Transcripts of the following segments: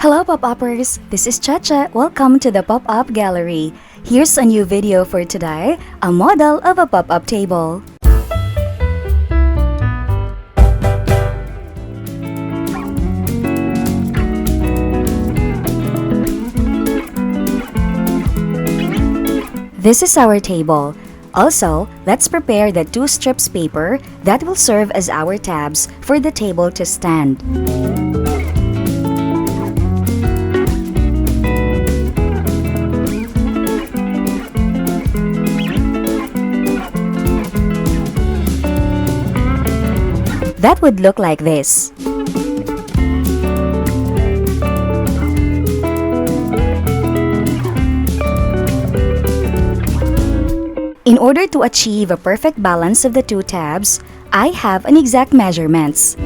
Hello Pop-Uppers! This is Chacha. Welcome to the Pop-Up Gallery. Here's a new video for today, a model of a pop-up table. This is our table. Also, let's prepare the 2 strips paper that will serve as our tabs for the table to stand. That would look like this. In order to achieve a perfect balance of the 2 tabs, I have an exact measurements.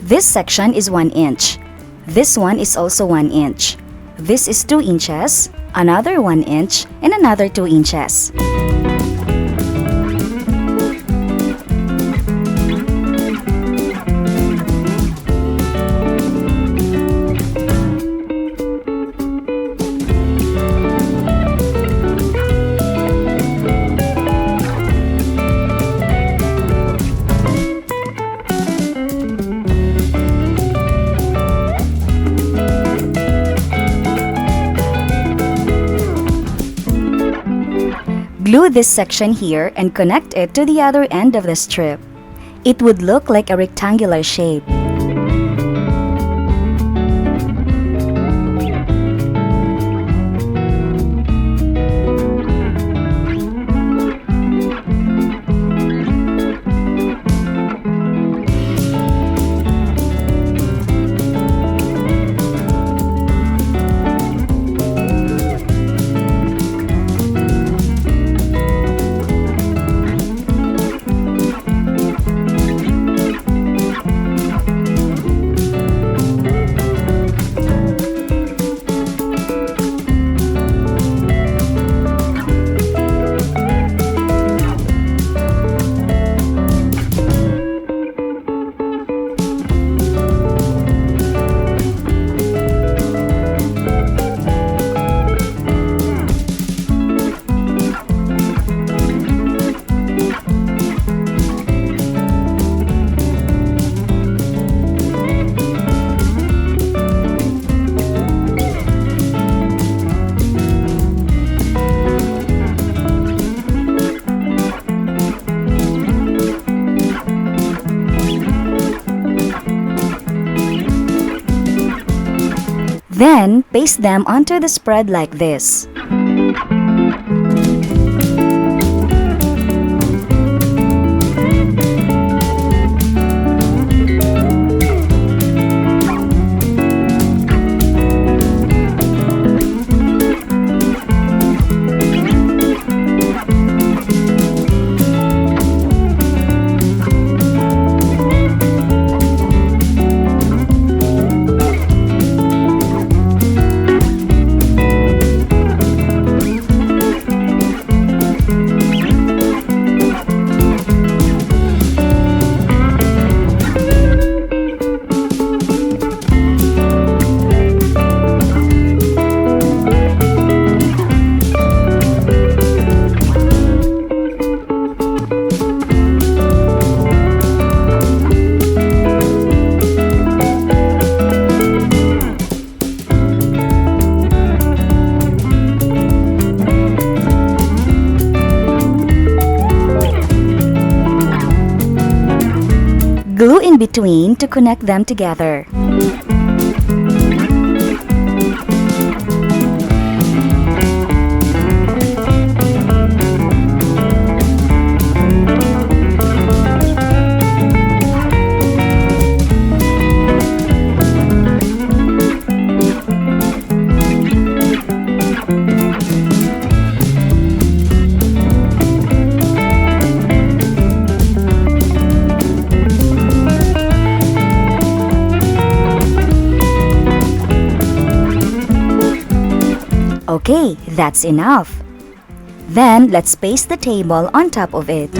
This section is 1 inch. This one is also 1 inch. This is 2 inches, another 1 inch, and another 2 inches. Glue this section here and connect it to the other end of the strip. It would look like a rectangular shape. Then, paste them onto the spread like this. Glue in between to connect them together. Okay, that's enough. Then, let's paste the table on top of it.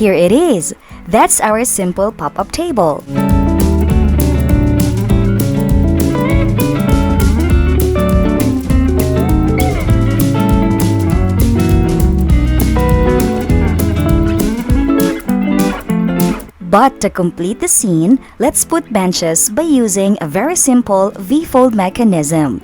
Here it is. That's our simple pop-up table. But to complete the scene, let's put benches by using a very simple V-fold mechanism.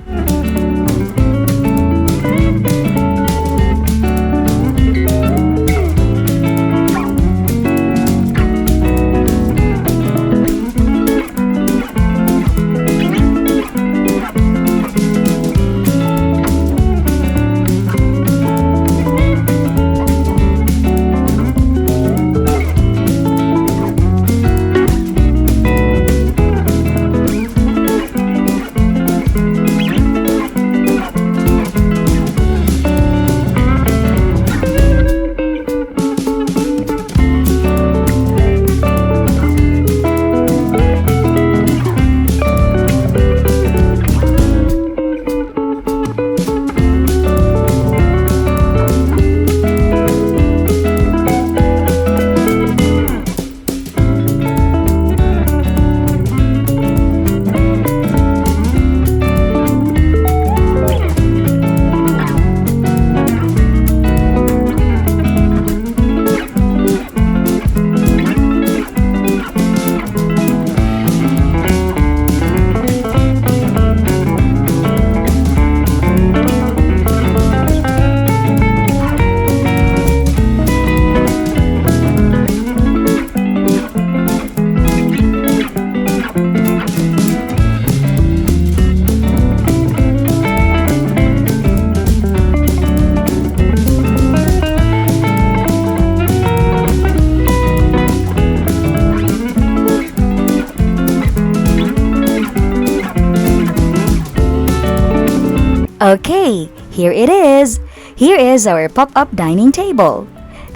Okay, here it is. Here is our pop-up dining table.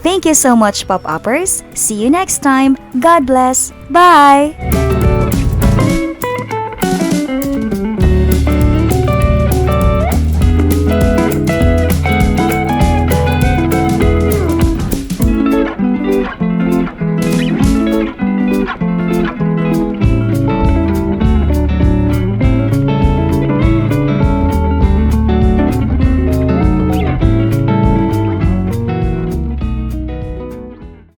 Thank you so much, pop-uppers. See you next time. God bless. Bye!